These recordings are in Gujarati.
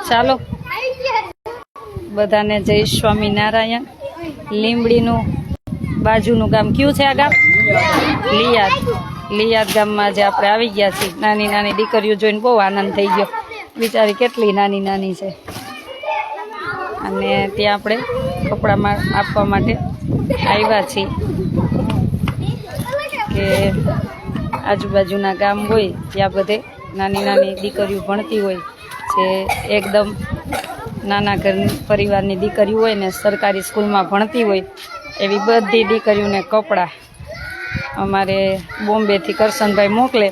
ચાલો બધાને જય સ્વામિનારાયણ. લીંબડીનું બાજુનું ગામ કયું છે? આ ગામ લિયાદ ગામમાં જે આપણે આવી ગયા છીએ. નાની નાની દીકરીઓ જોઈને બહુ આનંદ થઈ ગયો. બિચારી કેટલી નાની નાની છે. અને ત્યાં આપણે કપડામાં આપવા માટે આવ્યા છીએ કે આજુબાજુના ગામ હોય ત્યાં બધે નાની નાની દીકરીઓ ભણતી હોય, જે એકદમ નાના ઘર પરિવારની દીકરીઓ હોય ને સરકારી સ્કૂલમાં ભણતી હોય એવી બધી દીકરીઓને કપડાં અમારે બોમ્બેથી કરશનભાઈ મોકલે,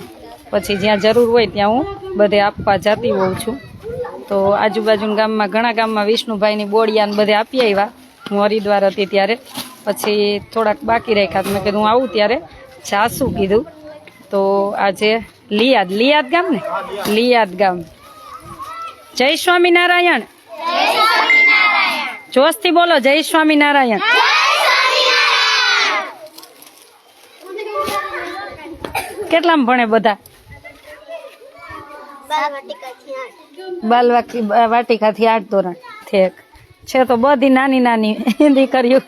પછી જ્યાં જરૂર હોય ત્યાં હું બધે આપવા જતી હોઉં છું. તો આજુબાજુના ગામમાં ઘણા ગામમાં વિષ્ણુભાઈની બોડિયાને બધે આપી આવ્યા. હું હરિદ્વાર હતી ત્યારે, પછી થોડાક બાકી રાખ્યા. મેં કીધું હું આવું ત્યારે જાશું કીધું. તો આજે લિયાદ ગામ ને લિયાદ ગામ. જય સ્વામિનારાયણ. જોશથી બોલો જય સ્વામિનારાયણ. કેટલામાં ભણે બધા? વાટિકાથી 8 ધોરણ ઠેક છે. તો બધી નાની નાની દીકરીઓ,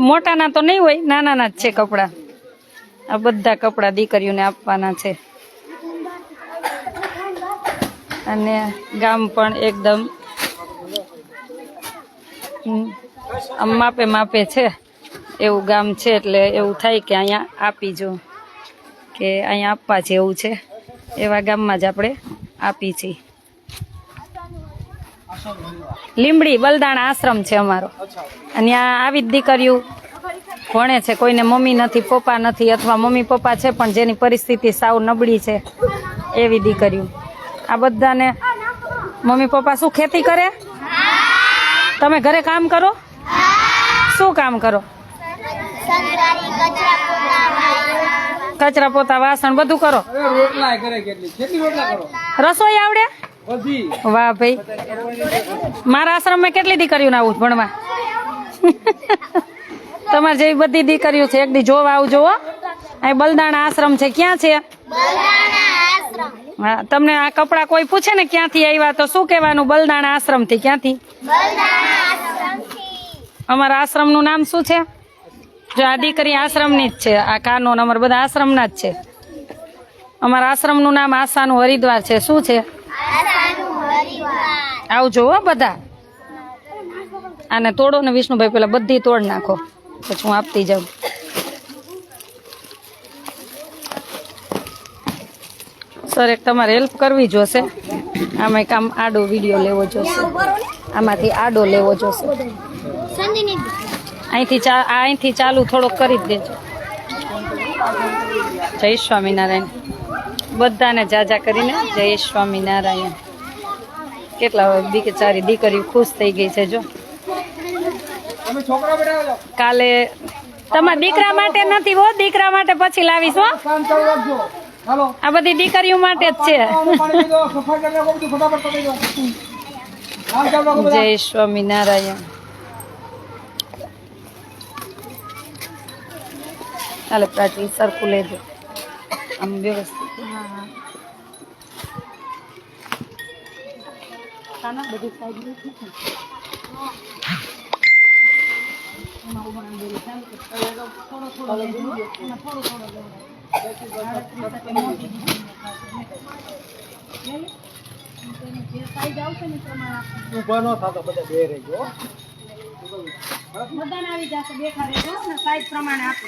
મોટાના તો નહીં હોય, નાના જ છે કપડા. આ બધા કપડા દીકરીઓને આપવાના છે. અને ગામ પણ એકદમ માપે માપે છે એવું ગામ છે. એટલે એવું થાય કે અહીંયા આપી જો, કે અહીંયા આપવા જેવું છે એવા ગામમાં જ આપણે આપી છીએ. લીંબડી બલદાણા આશ્રમ છે અમારો. અને ત્યાં આવી જ દીકરીઓ ભણે છે. કોઈને મમ્મી નથી, પપ્પા નથી, અથવા મમ્મી પપ્પા છે પણ જેની પરિસ્થિતિ સાવ નબળી છે એવી દીકરીઓ. આ બધાને મમ્મી પપ્પા શું ખેતી કરે? તમે ઘરે કામ કરો? શું કામ કરો? કચરા પોતા, વાસણ બધું કરો? રસોઈ આવડે? વાહ ભાઈ. મારા આશ્રમમાં કેટલી દીકરીઓને આવું ભણવા? તમારે જેવી બધી દીકરીઓ છે. એક દી જોવા આવજો. અહીં બલદાણા આશ્રમ છે. ક્યાં છે? હા, તમને આ કપડા કોઈ પૂછે ને ક્યાંથી આવ્યા તો શું કહેવાનું? બલદાણા આશ્રમ થી. ક્યાંથી? અમારા આશ્રમ નું નામ શું છે? જો આ દીકરી આશ્રમ ની જ છે. આ કાનોન અમારા બધા આશ્રમ ના જ છે. અમારા આશ્રમ નું નામ આશાનું હરિદ્વાર છે. શું છે? આવજો હો બધા. આને તોડો ને વિષ્ણુભાઈ, પેલા બધી તોડ નાખો પછી હું આપતી જાઉં. સર એક તમારે હેલ્પ કરવી જોશે. આમાં કામ આડો વિડીયો લેવો જોશે. આમાંથી આડો લેવો જોશે. અહીંથી ચાલુ થોડોક કરી જ દેજો. જય સ્વામિનારાયણ. બધાને જાજા કરીને જય સ્વામિનારાયણ. કેટલા બિચારી દીકરીઓ ખુશ થઈ ગઈ છે. જો કાલે તમારા દીકરા માટે નથી હો, દીકરા માટે પછી લાવીશ હો. આ બધી દીકરીઓ માટે જ છે. જય સ્વામિનારાયણ. હાલે પ્રાચી સરખું લેજો આમ વ્યવસ્થિત. બધી સાઈડ બધાને આવી જશે. બેઠા રહેજો ને સાઈઝ પ્રમાણે આપો.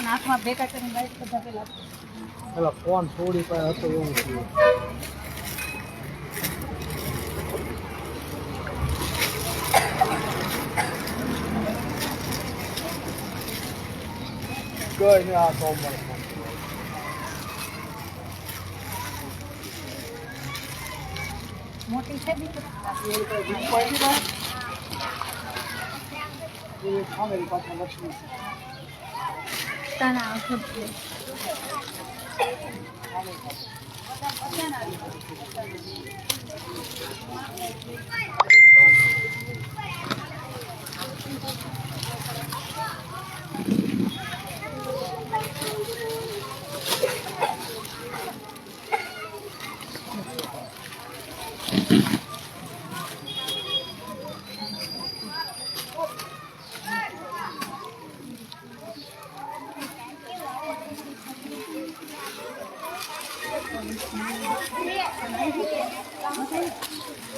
હાથમાં ભેગા કરીને બધા પેલા ફોન થોડી પર હતો એવું થયું. કોઈ નહીં આ સોમવાર મોટી છે તના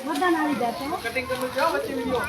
મતદાન આવી જશે કટિંગ કરી જાઓ વચ્ચે વિડિયો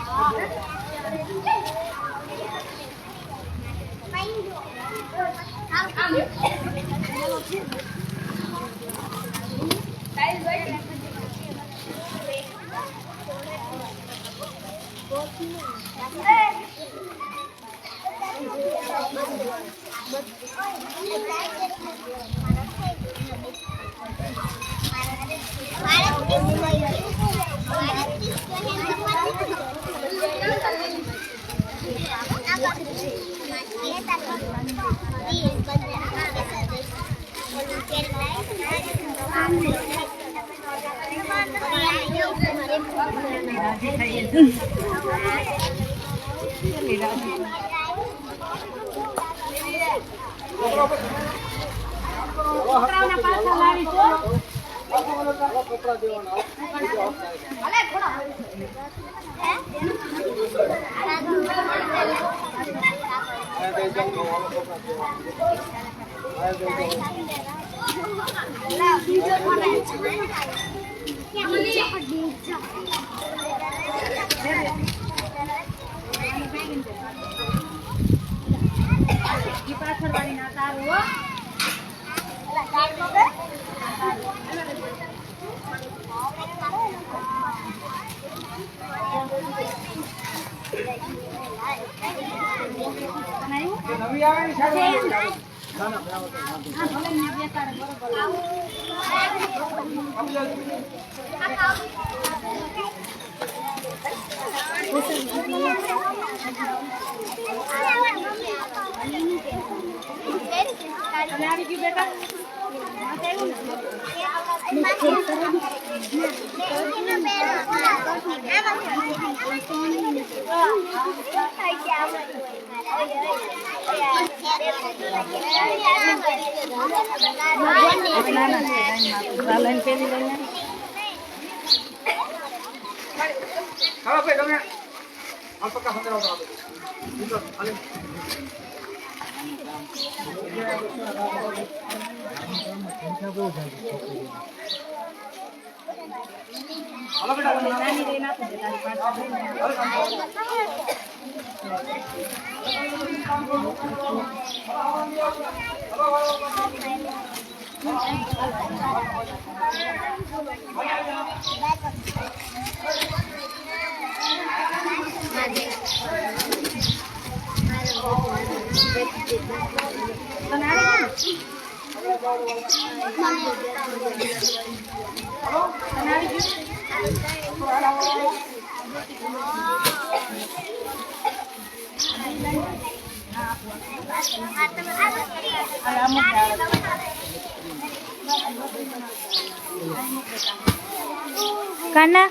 કાના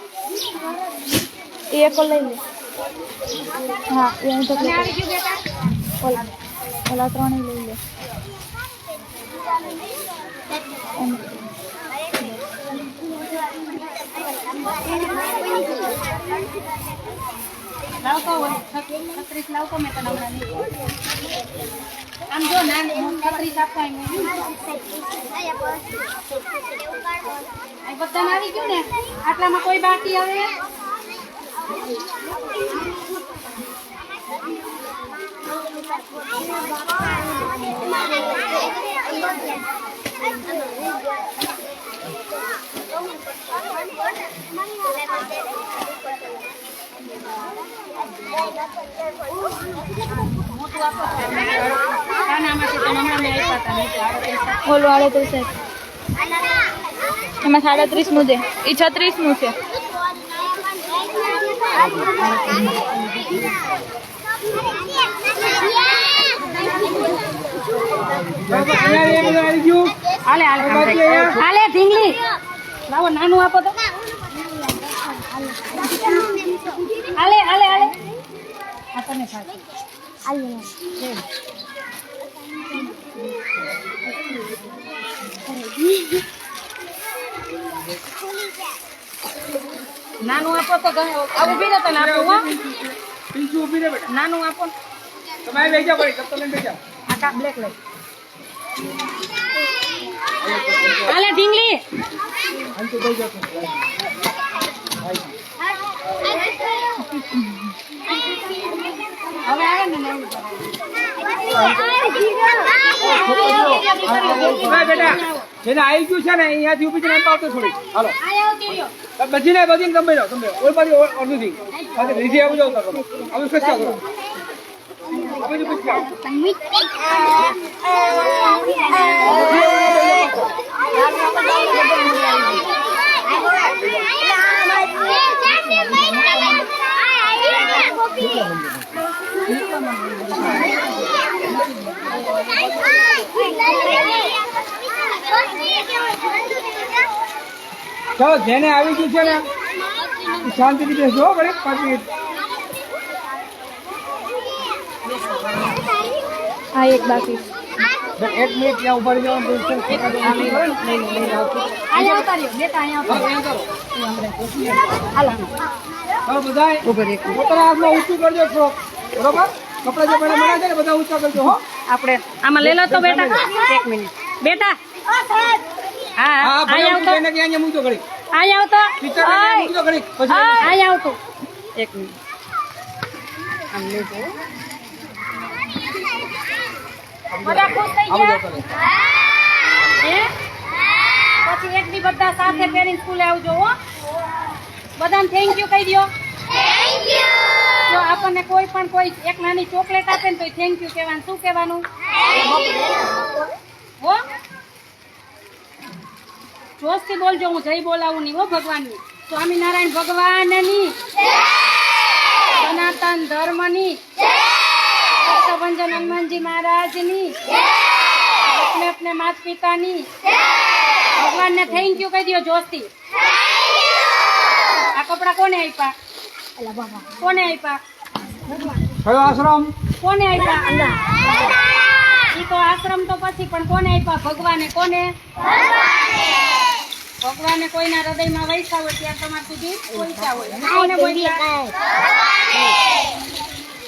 એ એક લઈ લે હા એ તો ઓલા ત્રણે લઈ લે લાવતો હોય 36 લાવતો મેં તને હમણાં નહીં આમ જો ના 36 આપતા આ બધા આવી ગયું ને આટલામાં કોઈ બાકી આવે બોલો 38 એમાં 37 નું છે એ 36 નું છે હાલે હાલે ઢીંગલી લાવો નાનું આપો તો હાલે હાલે હાલે આ તમે ખાજો નાનું આપો તો ઉભી રહે તને આપો હો પીછું ઊભી રહે બેટા. નાનું આપો તમે બેસી જાઓ ભાઈ, કપ લઈને બેસી જાઓ. આ કાપ બ્લેક લઈ હાલે ઢીંગલી અંતે બેસી જાઓ. હવે આવે ને નવું ભાઈ બેટા, જેને આવી ગયું છે ને અહીંયાથી ઊભી જઈને આવતો થોડી. હાલો બચીને તમે જાઓ, તમે ઓલ બાજુ અડધું થી નીચે આવું જાઓ તો તમે આવું કચ્છા કરો. આ બાજુ કચ્છા. ચાલો જેને આવી ગયું છે ને શાંતિથી બેસજો હો ઘડીક, 5 મિનિટ. આ એક બાકી 1 મિનિટ ત્યાં ઉભા રહી જવાનું. અહીંયા આવતા રહ્યો બેટા અહીંયા આવતા ચાલો બધા પોતાના હાથમાં ઊંચું કરજો થોડોક, બરોબર? કપડા જે મને મળે છે ને બધા ઊંચા કરજો હો. આપણે આમાં લઈ લો તો બેટા 1 મિનિટ બેટા હા હા ભાઈ, અહીંયા આવતો એને ત્યાં મૂકજો ઘડીક. અહીંયા આવતો ટીચર ને મૂકજો ઘડીક, પછી અહીંયા આવતો 1 મિનિટ આમ લેજો બધા ખુશ થઈ આવું ગયા જાઓ તમે. હે પછી એક દી બધા સાથે પહેરીને સ્કૂલે આવજો હો બધાને થેન્ક યુ કહી દો જો આપણને કોઈ પણ કોઈ એક નાની ચોકલેટ આપે ને તો થેન્ક યુ કહેવાનું શું કહેવાનું હો જોશથી બોલજો હું જય બોલાવું નહીં હો ભગવાનની સ્વામિનારાયણ ભગવાનની સનાતન ધર્મની ભંજન હનુમાનજી મહારાજની अपने अपने माता पिताની ભગવાન ને થેન્ક યુ કહી દો જોશથી આ કપડા કોને આપ્યા કોને આપ્યા કયો આશ્રમ? કોને આપ્યા ઈ તો આશ્રમ તો પછી પણ કોને આપ્યા ભગવાને કોને ભગવાને કોઈના હૃદયમાં વૈસા હોય ત્યાં તમાર સુધી પહોંચ્યા હોય કોને પહોંચ્યા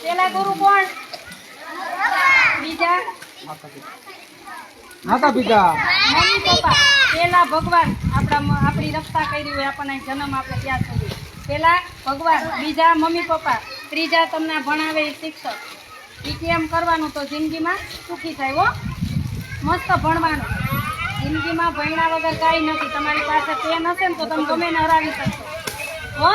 પેલા ગુરુ કોણ બીજા માતા પિતા. મમ્મી પપ્પા પેલા ભગવાન આપણી રક્ષા કરી હોય આપણને જન્મ આપે ત્યાં સુધી પેલા ભગવાન બીજા મમ્મી પપ્પા ત્રીજા તમને ભણાવે એ શિક્ષક એ કેમ કરવાનું તો જિંદગીમાં સુખી થાય હો મસ્ત ભણવાનું જિંદગીમાં ભણ્યા વગર કાંઈ નથી તમારી પાસે પેન હશે ને તો તમે ગમે ને હરાવી શકશો હો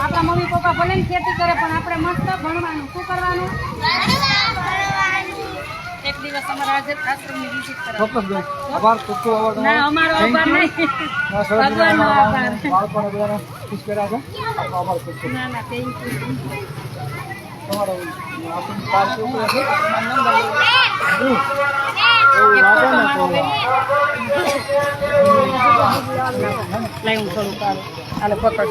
આપણા મમ્મી પપ્પા ભલે ને ખેતી કરે પણ આપણે મસ્ત ભણવાનું શું કરવાનું એક દિવસ અમારા આશ્રમની વિઝિટ કરાવો ચોક્કસ બેન. આભાર, ખૂબ ખૂબ આભાર તમારો. ના અમારો Thank આભાર you. નહીં આ સરસ ભગવાનનો મજાના આભાર બાળકોને બધાને ખુશ કર્યા છે. આપનો આભાર ખૂબ ખૂબ. ના ના થેન્ક યુ તમારો આપણું કાર્ડ શું છે? એવું લાગે ને તો લઈ હું થોડું કાઢું હાલો પકડ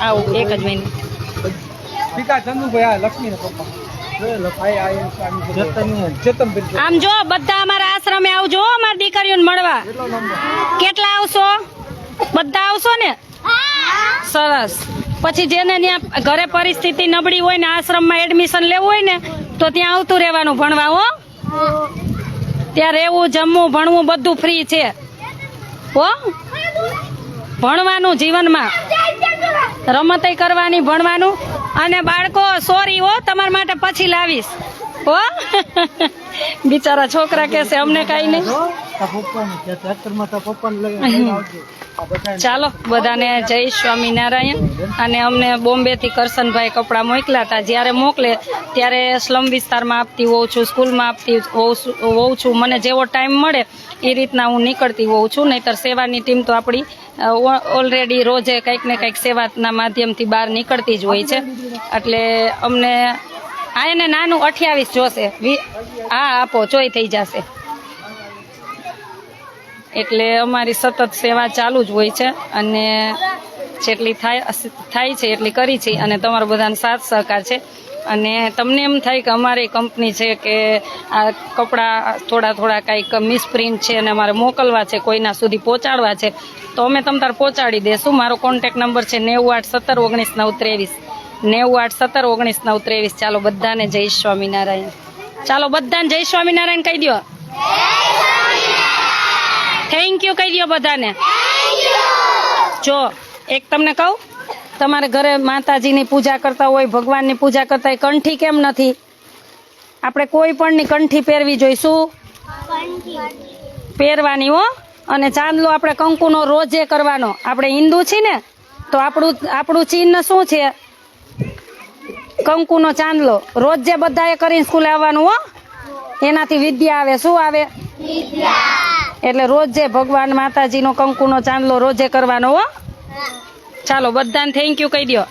આવું એક જ મિનિટ પિતા ચંદુભાઈ, આ લક્ષ્મી ને પપ્પા ચેતનબેન. આમ જો બધા અમારા આશ્રમે આવજો અમારી દીકરીઓને મળવા કેટલો નંબર? કેટલા આવશો બધા આવશો ને સરસ પછી જેને ત્યાં ઘરે પરિસ્થિતિ નબળી હોય ને આશ્રમમાં એડમિશન લેવું હોય ને તો ત્યાં આવતું રહેવાનું ભણવા હો ત્યાં રહેવું જમવું ભણવું બધું ફ્રી છે હો ભણવાનું જીવનમાં રમતય કરવાની ભણવાનું અને બાળકો સોરી હો તમારા માટે પછી લાવીશ હો બિચારા છોકરા કહેશે અમને કાંઈ નહીં. ચાલો બધાને જય સ્વામિનારાયણ. અને અમને બોમ્બેથી કરશનભાઈ કપડાં મોકલ્યા હતા. જ્યારે મોકલે ત્યારે સ્લમ વિસ્તારમાં આપતી હોઉં છું, સ્કૂલમાં આપતી હોઉં છું. મને જેવો ટાઈમ મળે એ રીતના હું નીકળતી હોઉં છું. નહીંતર સેવાની ટીમ તો આપણી ઓલરેડી રોજે કંઈક ને કંઈક સેવાના માધ્યમથી બહાર નીકળતી જ હોય છે. એટલે અમને આ એને નાનું 28 જોશે. હા આપો ચોય થઈ જશે. એટલે અમારી સતત સેવા ચાલુ જ હોય છે અને જેટલી થાય છે એટલી કરી છે. અને તમારો બધાનો સાથ સહકાર છે. અને તમને એમ થાય કે અમારી કંપની છે કે આ કપડાં થોડા કાંઈક મિસપ્રિન્ટ છે અને અમારે મોકલવા છે, કોઈના સુધી પહોંચાડવા છે, તો અમે તમ તાર પહોંચાડી દઈશું. મારો કોન્ટેક નંબર છે 981719 923 ચાલો બધાને જય સ્વામિનારાયણ. ચાલો બધાને જય સ્વામિનારાયણ કહી દો. થેન્ક યુ કહી દો બધાને. જો એક તમને કહું, તમારે ઘરે માતાજીની પૂજા કરતા હોય, ભગવાનની પૂજા કરતા હોય, કંઠી કેમ નથી? આપણે કોઈ પણની કંઠી પહેરવી જોઈએ. શું પહેરવાની હો? અને ચાંદલો આપણે કંકુનો રોજે કરવાનો. આપણે હિન્દુ છીએ ને, તો આપણું ચિહ્ન શું છે? કંકુનો ચાંદલો. રોજ જે બધાએ કરીને સ્કૂલે આવવાનું હો. એનાથી વિદ્યા આવે. શું આવે? એટલે રોજે ભગવાન માતાજીનો કંકુનો ચાંદલો રોજે કરવાનો હો. ચાલો બધાને થેન્ક યુ કહી દો.